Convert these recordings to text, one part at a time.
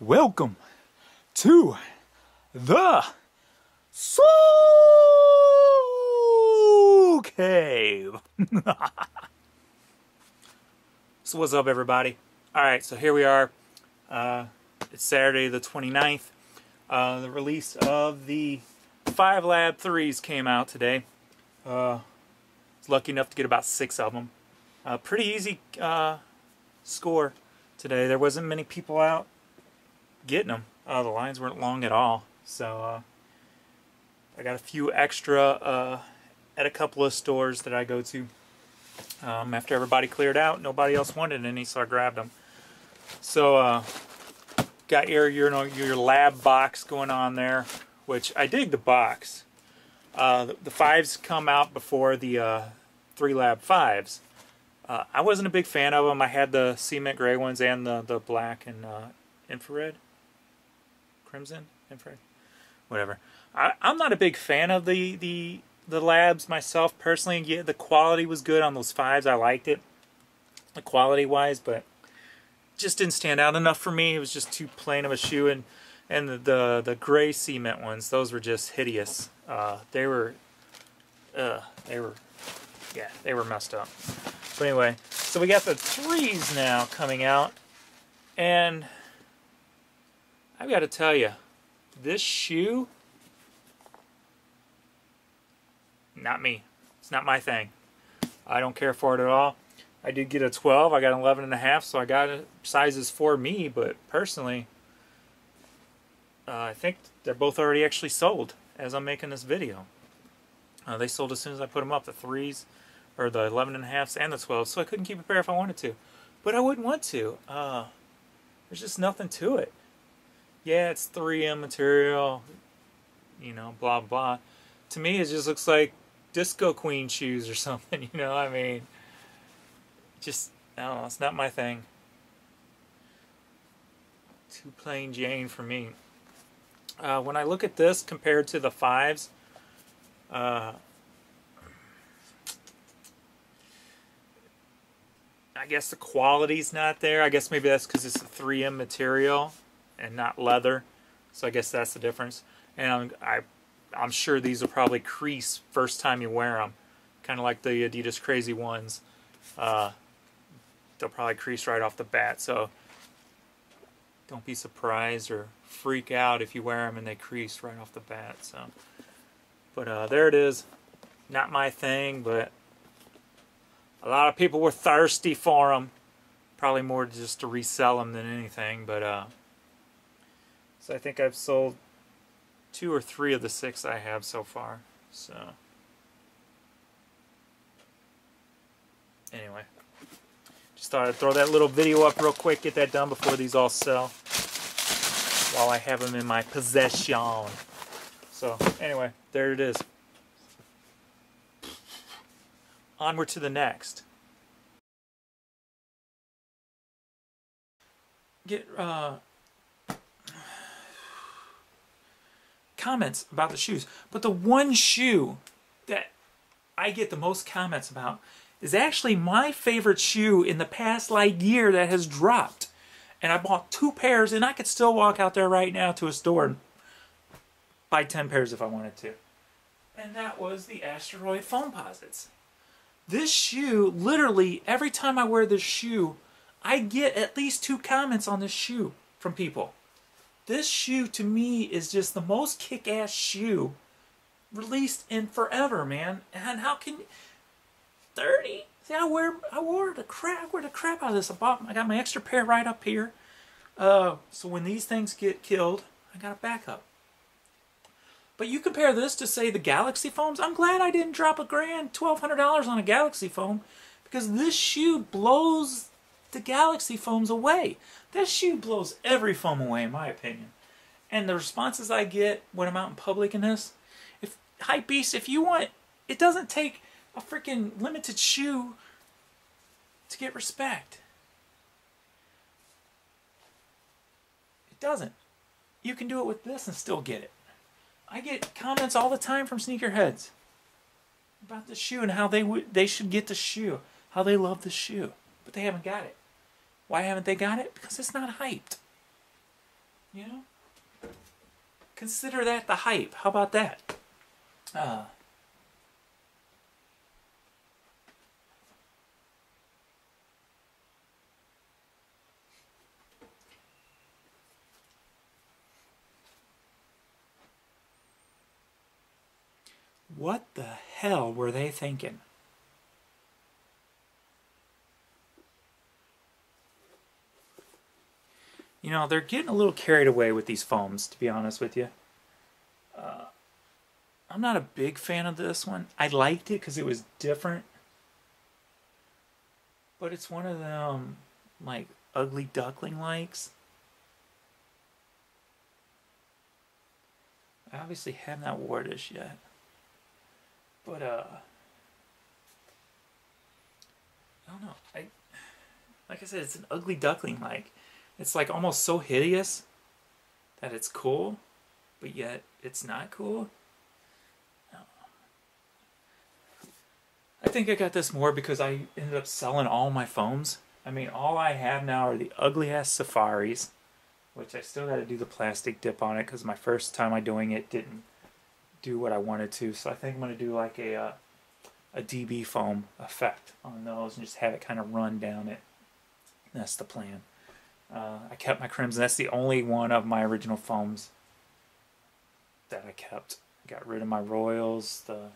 Welcome to the Soul Cave. So what's up, everybody? Alright, so here we are. It's Saturday the 29th. The release of the 5 Lab 3s came out today. I was lucky enough to get about 6 of them. Pretty easy score today. There wasn't many people out getting them. The lines weren't long at all. So I got a few extra at a couple of stores that I go to. After everybody cleared out, nobody else wanted any, so I grabbed them. So got your lab box going on there, which I dig the box. The 5s come out before the 3 Lab 5s. I wasn't a big fan of them. I had the cement gray ones and the black and infrared, crimson, infrared, whatever. I'm not a big fan of the labs myself personally. Yeah, the quality was good on those 5s. I liked it, the quality wise, but just didn't stand out enough for me. It was just too plain of a shoe, and the gray cement ones, those were just hideous. They were messed up. But anyway, so we got the 3s now coming out, and I've got to tell you, this shoe, not me. It's not my thing. I don't care for it at all. I did get a 12. I got an 11.5, so I got sizes for me, but personally, I think they're both already actually sold as I'm making this video. They sold as soon as I put them up, the 3s, or the 11.5s and the 12s, so I couldn't keep a pair if I wanted to. But I wouldn't want to. There's just nothing to it. Yeah, it's 3M material, you know, blah, blah. To me, it just looks like Disco Queen shoes or something, you know? I mean, just, I don't know, it's not my thing. Too plain Jane for me. When I look at this compared to the 5s, I guess the quality's not there. I guess maybe that's because it's a 3M material and not leather. So I guess that's the difference. And I'm sure these will probably crease first time you wear them. Kind of like the Adidas Crazy ones. They'll probably crease right off the bat. So don't be surprised or freak out if you wear them and they crease right off the bat. So, but there it is. Not my thing, but a lot of people were thirsty for them. Probably more just to resell them than anything. But so I think I've sold 2 or 3 of the 6 I have so far. So anyway, just thought I'd throw that little video up real quick, get that done before these all sell, while I have them in my possession. So anyway, there it is. Onward to the next. Get comments about the shoes, but the one shoe that I get the most comments about is actually my favorite shoe in the past year that has dropped. And I bought 2 pairs, and I could still walk out there right now to a store and buy 10 pairs if I wanted to. And that was the Asteroid Foamposites. This shoe, literally, every time I wear this shoe, I get at least 2 comments on this shoe from people. This shoe, to me, is just the most kick-ass shoe released in forever, man. And how can 30? See, I wore the crap out of this. I got my extra pair right up here. So when these things get killed, I got a backup. But you compare this to, say, the Galaxy foams. I'm glad I didn't drop $1,200 on a Galaxy foam, because this shoe blows the Galaxy foams away. This shoe blows every foam away, in my opinion. And the responses I get when I'm out in public in this, Hypebeast, if you want, it doesn't take a freaking limited shoe to get respect. It doesn't. You can do it with this and still get it. I get comments all the time from sneakerheads about the shoe and how they should get the shoe, how they love the shoe, but they haven't got it. Why haven't they got it? Because it's not hyped. You know? Consider that the hype. How about that? What the hell were they thinking? You know, they're getting a little carried away with these foams, to be honest with you. I'm not a big fan of this one. I liked it because it was different. But it's one of them, like, ugly duckling likes. I obviously have not worn this yet. But, I don't know. Like I said, it's an ugly duckling like. It's like almost so hideous that it's cool, but yet it's not cool. I think I got this more because I ended up selling all my foams. I mean, all I have now are the ugly ass Safaris, which I still got to do the plastic dip on it because my first time I doing it didn't do what I wanted to. So I think I'm going to do like a DB foam effect on those and just have it kind of run down it. That's the plan. I kept my Crimson. That's the only one of my original foams that I kept. I got rid of my Royals, the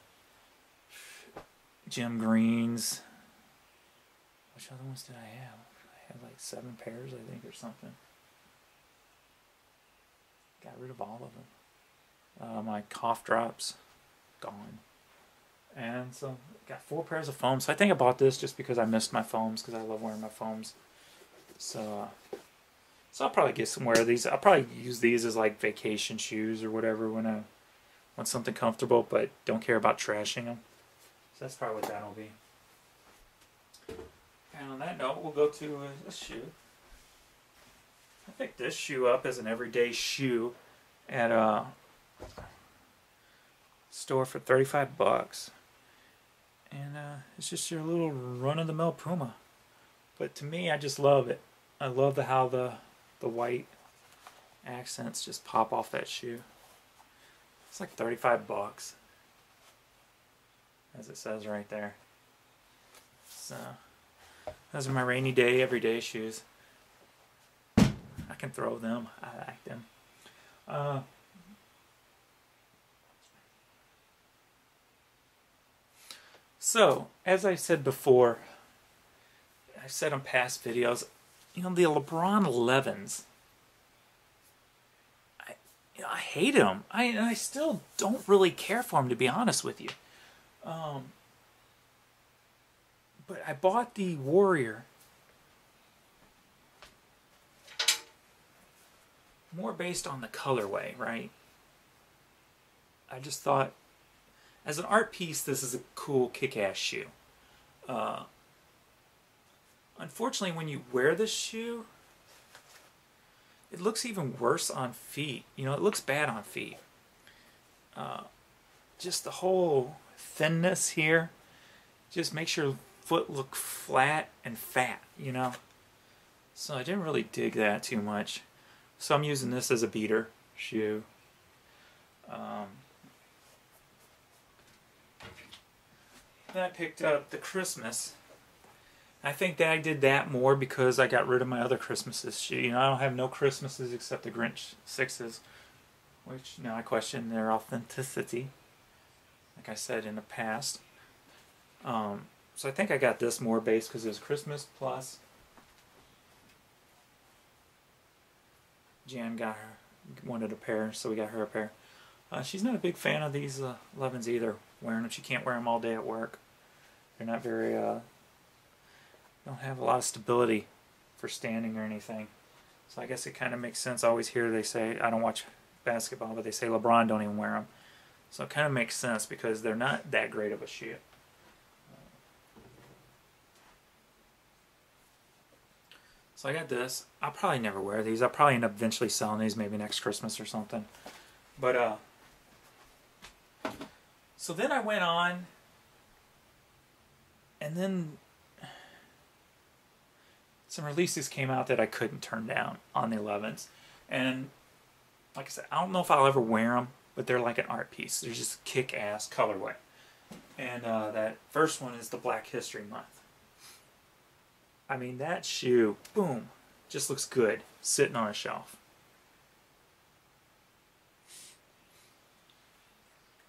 Gem Greens. Which other ones did I have? I had like 7 pairs, I think, or something. Got rid of all of them. My cough drops, gone. And so, got 4 pairs of foams. So I think I bought this just because I missed my foams, because I love wearing my foams. So I'll probably get some wear of these. I'll probably use these as like vacation shoes or whatever when I want something comfortable, but don't care about trashing them. So that's probably what that'll be. And on that note, we'll go to a shoe. I picked this shoe up as an everyday shoe at a store for 35 bucks. And it's just your little run-of-the-mill Puma. But to me, I just love it. I love how the white accents just pop off that shoe. It's like 35 bucks. As it says right there. So, those are my rainy day, everyday shoes. I can throw them. I like them. So, as I said before, I've said on past videos, you know, the LeBron 11s, I hate them. I still don't really care for them, to be honest with you. But I bought the Warrior more based on the colorway, right? I just thought, as an art piece, this is a cool kick-ass shoe. Unfortunately, when you wear this shoe, it looks even worse on feet. You know, it looks bad on feet. Just the whole thinness here just makes your foot look flat and fat, you know? So I didn't really dig that too much. So I'm using this as a beater shoe. Then I picked up the Christmas. I think that I did that more because I got rid of my other Christmases shoe. You know, I don't have no Christmases except the Grinch 6s, which, you know, I question their authenticity, like I said in the past. So I think I got this more based because it was Christmas plus Jan wanted a pair, so we got her a pair. She's not a big fan of these 11s either, wearing them. She can't wear them all day at work. They're not very, don't have a lot of stability for standing or anything. So I guess it kind of makes sense. I always hear they say, I don't watch basketball, but they say LeBron don't even wear them. So it kind of makes sense because they're not that great of a shoe. So I got this. I'll probably never wear these. I'll probably end up eventually selling these maybe next Christmas or something. But, so then I went on, and then some releases came out that I couldn't turn down on the 11s. And like I said, I don't know if I'll ever wear them, but they're like an art piece. They're just a kick-ass colorway. And that first one is the Black History Month. I mean, that shoe, boom, just looks good sitting on a shelf.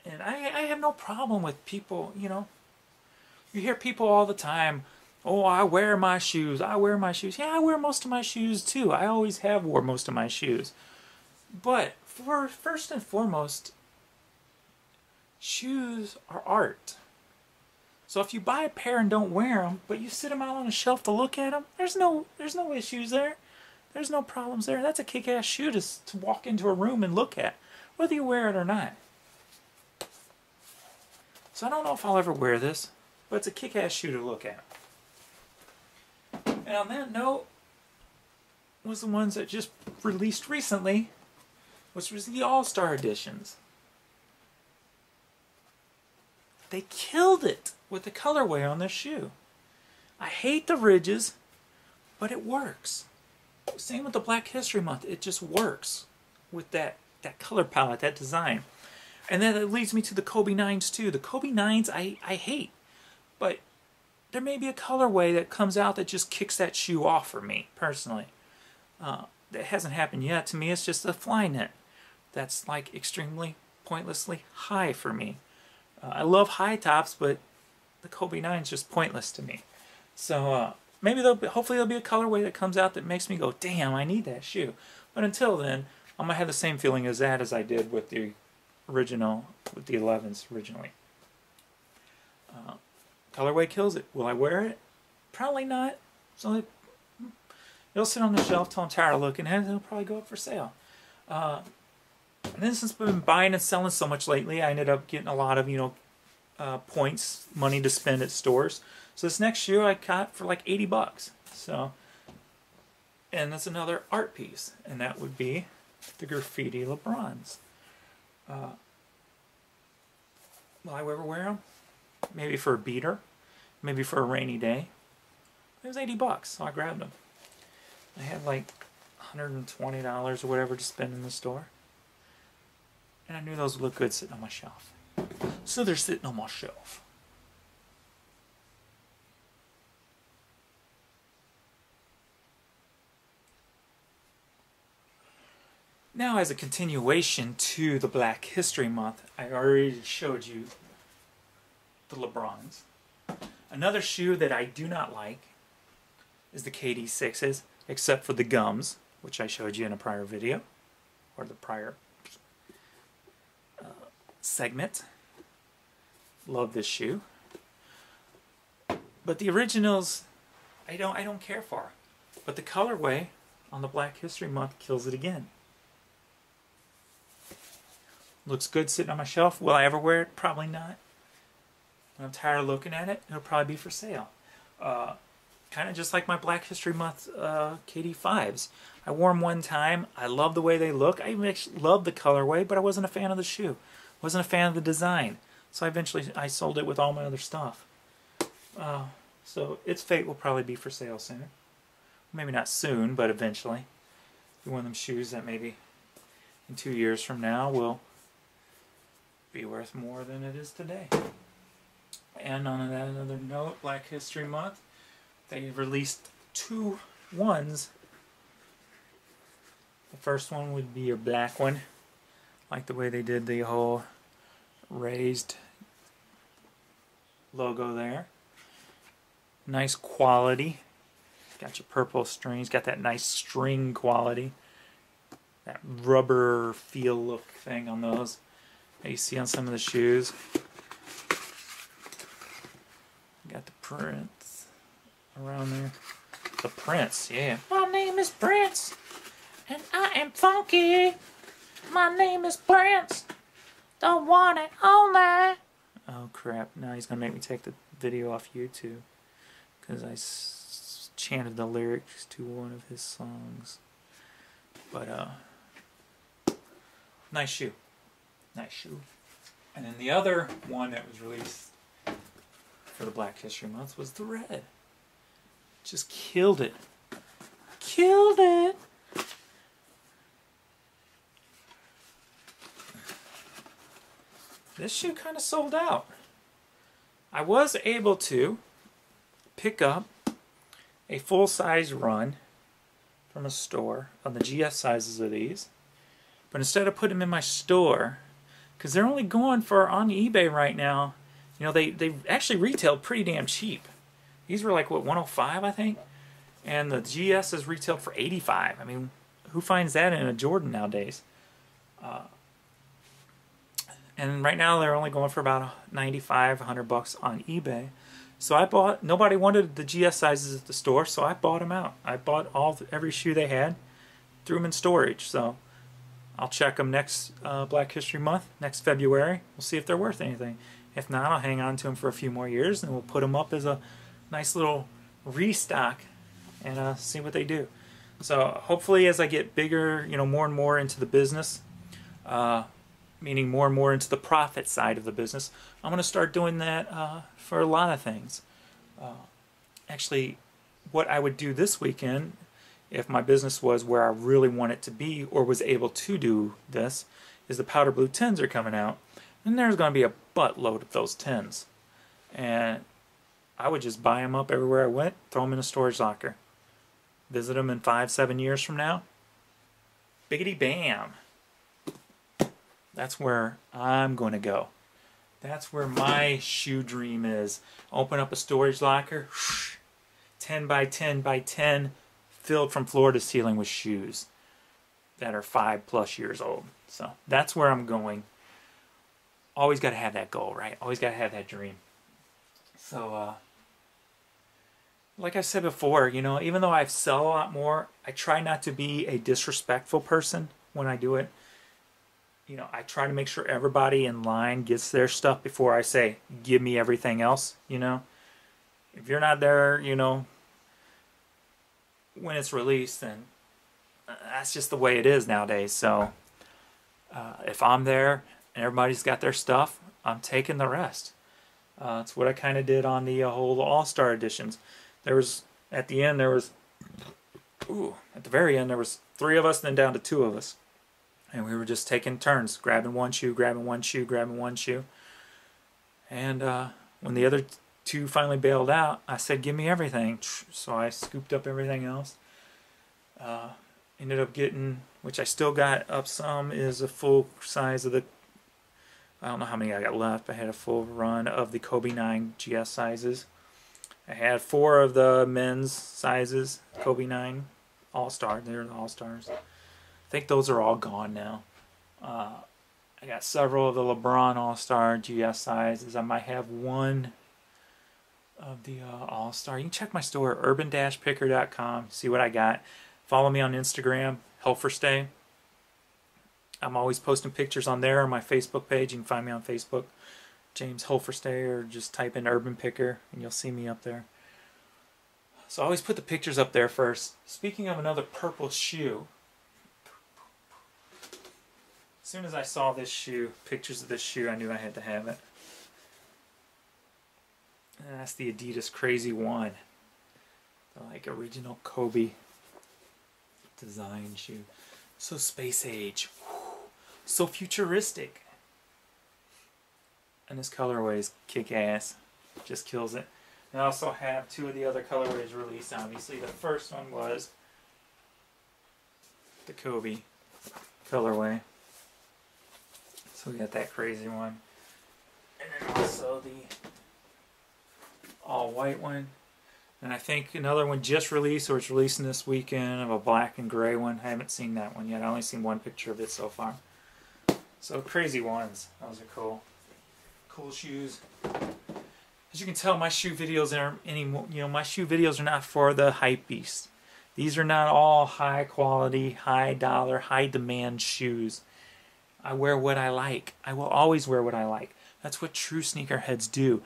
And I have no problem with people, you know. You hear people all the time, oh, I wear my shoes, I wear my shoes. Yeah, I wear most of my shoes too. I always have wore most of my shoes. But first and foremost, shoes are art. So if you buy a pair and don't wear them, but you sit them out on a shelf to look at them, there's no issues there. There's no problems there. That's a kick-ass shoe to walk into a room and look at, whether you wear it or not. So I don't know if I'll ever wear this, but it's a kick-ass shoe to look at. And on that note, was the ones that just released recently, which was the All-Star editions. They killed it with the colorway on this shoe. I hate the ridges, but it works. Same with the Black History Month. It just works with that color palette, that design. And then it leads me to the Kobe 9s too. The Kobe 9s I hate, but there may be a colorway that comes out that just kicks that shoe off for me, personally. That hasn't happened yet. To me, it's just a fly knit. That's like extremely pointlessly high for me. I love high tops, but the Kobe 9 is just pointless to me. So maybe hopefully there'll be a colorway that comes out that makes me go, damn, I need that shoe. But until then, I'm going to have the same feeling as I did with the original, with the 11s originally. Colorway kills it. Will I wear it? Probably not. So it'll sit on the shelf till I'm tired of looking at it, and it'll probably go up for sale. And then since I've been buying and selling so much lately, I ended up getting a lot of, points, money to spend at stores. So this next shoe I got for like 80 bucks. So, and that's another art piece, and that would be the graffiti Lebrons. Will I ever wear them? Maybe for a beater, maybe for a rainy day. It was 80 bucks, so I grabbed them. I had like $120 or whatever to spend in the store. And I knew those would look good sitting on my shelf. So they're sitting on my shelf. Now, as a continuation to the Black History Month, I already showed you the Lebrons. Another shoe that I do not like is the KD6s, except for the gums, which I showed you in a prior video, or the prior segment. Love this shoe. But the originals, I don't care for. But the colorway on the Black History Month kills it again. Looks good sitting on my shelf. Will I ever wear it? Probably not. When I'm tired of looking at it, it'll probably be for sale. Kind of just like my Black History Month KD5s. I wore them one time. I love the way they look. I actually love the colorway, but I wasn't a fan of the shoe. Wasn't a fan of the design. So eventually I sold it with all my other stuff. So its fate will probably be for sale soon. Maybe not soon, but eventually. Be one of them shoes that maybe in 2 years from now will be worth more than it is today. And on another note, Black History Month, they released 2 ones. The first one would be your black one. Like the way they did the whole raised logo there. Nice quality. Got your purple strings. Got that nice string quality. That rubber feel look thing on those that you see on some of the shoes. Got the prints around there. The Prince, yeah. My name is Prince, and I am funky. My name is Prince, the one and only. Oh crap, now he's gonna make me take the video off YouTube because I chanted the lyrics to one of his songs. But nice shoe. Nice shoe. And then the other one that was released for the Black History Month was the red. Just killed it. Killed it! this shoe kind of sold out. I was able to pick up a full-size run from a store on the GS sizes of these, but instead of putting them in my store, because they're only going for, on eBay right now, you know, they actually retailed pretty damn cheap. These were like, what, 105, I think? And the GS is retailed for 85. I mean, who finds that in a Jordan nowadays? And right now they're only going for about 95, 100 bucks on eBay. So I bought, nobody wanted the GS sizes at the store, so I bought them out. I bought every shoe they had, threw them in storage. So I'll check them next Black History Month, next February. We'll see if they're worth anything. If not, I'll hang on to them for a few more years, and we'll put them up as a nice little restock and see what they do. So hopefully as I get bigger, you know, more and more into the business, meaning more and more into the profit side of the business, I'm going to start doing that for a lot of things. Actually, what I would do this weekend, if my business was where I really want it to be or was able to do this, is the powder blue 10s are coming out. And there's going to be a buttload of those 10s. And I would just buy them up everywhere I went, throw them in a storage locker. Visit them in 5-7 years from now. Biggity bam. That's where I'm going to go. That's where my shoe dream is. Open up a storage locker, 10 by 10 by 10, filled from floor to ceiling with shoes that are 5+ years old. So that's where I'm going. Always got to have that goal, right? Always got to have that dream. So, like I said before, you know, even though I sell a lot more, I try not to be a disrespectful person when I do it. You know, I try to make sure everybody in line gets their stuff before I say, give me everything else, you know. If you're not there, you know, when it's released, then that's just the way it is nowadays. So, if I'm there and everybody's got their stuff, I'm taking the rest. That's what I kind of did on the whole All-Star editions. There was, at the end, there was, at the very end, there was 3 of us, then down to 2 of us. And we were just taking turns, grabbing one shoe, grabbing one shoe, grabbing one shoe. And when the other 2 finally bailed out, I said, give me everything. So I scooped up everything else. Ended up getting, which I still got up some, is a full size of the, I don't know how many I got left. I had a full run of the Kobe 9 GS sizes. I had 4 of the men's sizes, Kobe 9 All-Star. They're the All-Stars. I think those are all gone now. I got several of the Lebron All-Star GS sizes. I might have one of the All-Star. You can check my store, urban-picker.com, see what I got. Follow me on Instagram, Helferstay. I'm always posting pictures on there, on my Facebook page. You can find me on Facebook, James Helferstay, or just type in Urban Picker and you'll see me up there. So I always put the pictures up there first. Speaking of another purple shoe, as soon as I saw this shoe, pictures of this shoe, I knew I had to have it. And that's the Adidas Crazy 1. The like original Kobe design shoe. So space age. So futuristic. And this colorway is kick-ass. Just kills it. And I also have 2 of the other colorways released, obviously. The first one was the Kobe colorway. So we got that crazy one. And then also the all-white one. And I think another one just released, or it's releasing this weekend, of a black and gray one. I haven't seen that one yet. I only seen one picture of it so far. So crazy ones. Those are cool. Cool shoes. As you can tell, my shoe videos aren't anymore. You know, my shoe videos are not for the hype beast. These are not all high quality, high dollar, high demand shoes. I wear what I like. I will always wear what I like. That's what true sneakerheads do.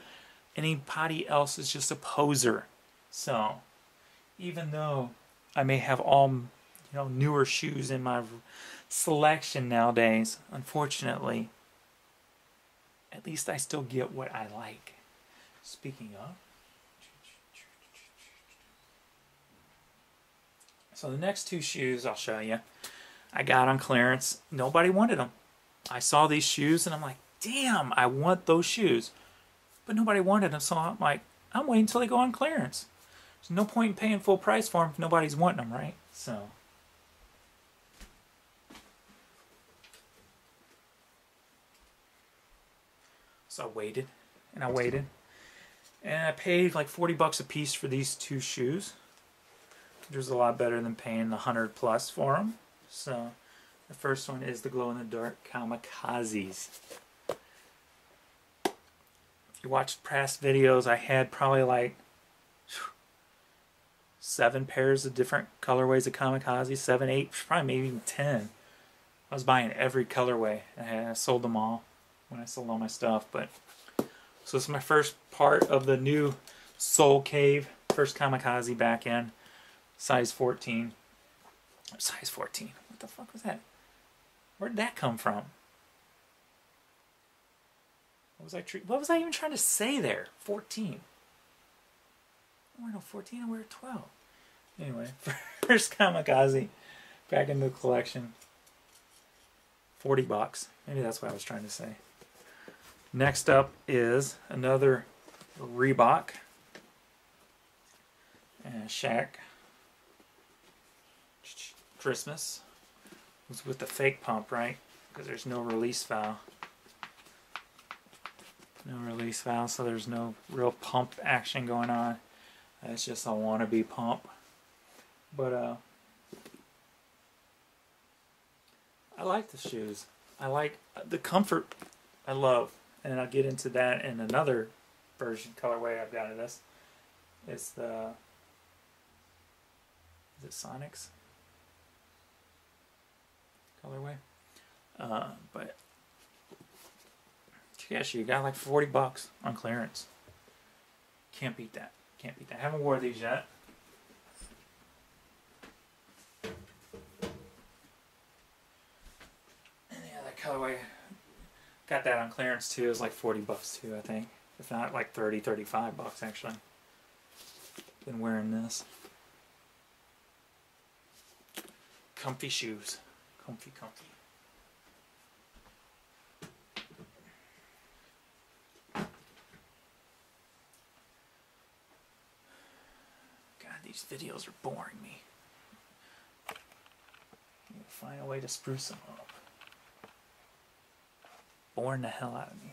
Anybody else is just a poser. So, even though I may have all, newer shoes in my selection nowadays, unfortunately, at least I still get what I like. Speaking of, so the next 2 shoes I'll show you, I got on clearance. Nobody wanted them. I saw these shoes and I'm like, damn, I want those shoes. But nobody wanted them, so I'm like, I'm waiting until they go on clearance. There's no point in paying full price for them if nobody's wanting them, right? So I waited, and I waited. And I paid like 40 bucks a piece for these two shoes. Which was a lot better than paying the 100 plus for them. So the first one is the glow-in-the-dark Kamikazes. If you watched past videos, I had probably like 7 pairs of different colorways of Kamikazes. 7, 8, probably maybe even 10. I was buying every colorway. I sold them all when I sold all my stuff. But so this is my first part of the new Soul Cave. First Kamikaze back in. Size 14. Size 14. What the fuck was that? Where did that come from? What was I even trying to say there? 14. I wear no 14, I wear 12. Anyway, first Kamikaze back in the collection. 40 bucks. Maybe that's what I was trying to say. Next up is another Reebok. Shaq. Christmas. It was with the fake pump, right? Because there's no release valve. No release valve, so there's no real pump action going on. It's just a wannabe pump. But I like the shoes. I like the comfort. I love, and I'll get into that in another version colorway I've got of this. It's the, is it Sonics colorway? But yes, you got like 40 bucks on clearance. Can't beat that. Can't beat that. I haven't worn these yet. And the other colorway, got that on clearance too. It was like 40 bucks too, I think. If not like 30, 35 bucks actually. Been wearing this. Comfy shoes. Comfy, comfy. These videos are boring me. I need to find a way to spruce them up. Boring the hell out of me.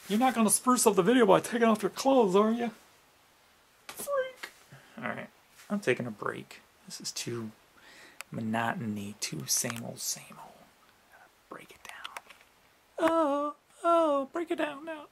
You're not going to spruce up the video by taking off your clothes, are you? Freak! Alright, I'm taking a break. This is too monotony, too same old, same old. Gotta break it down. Oh, break it down now.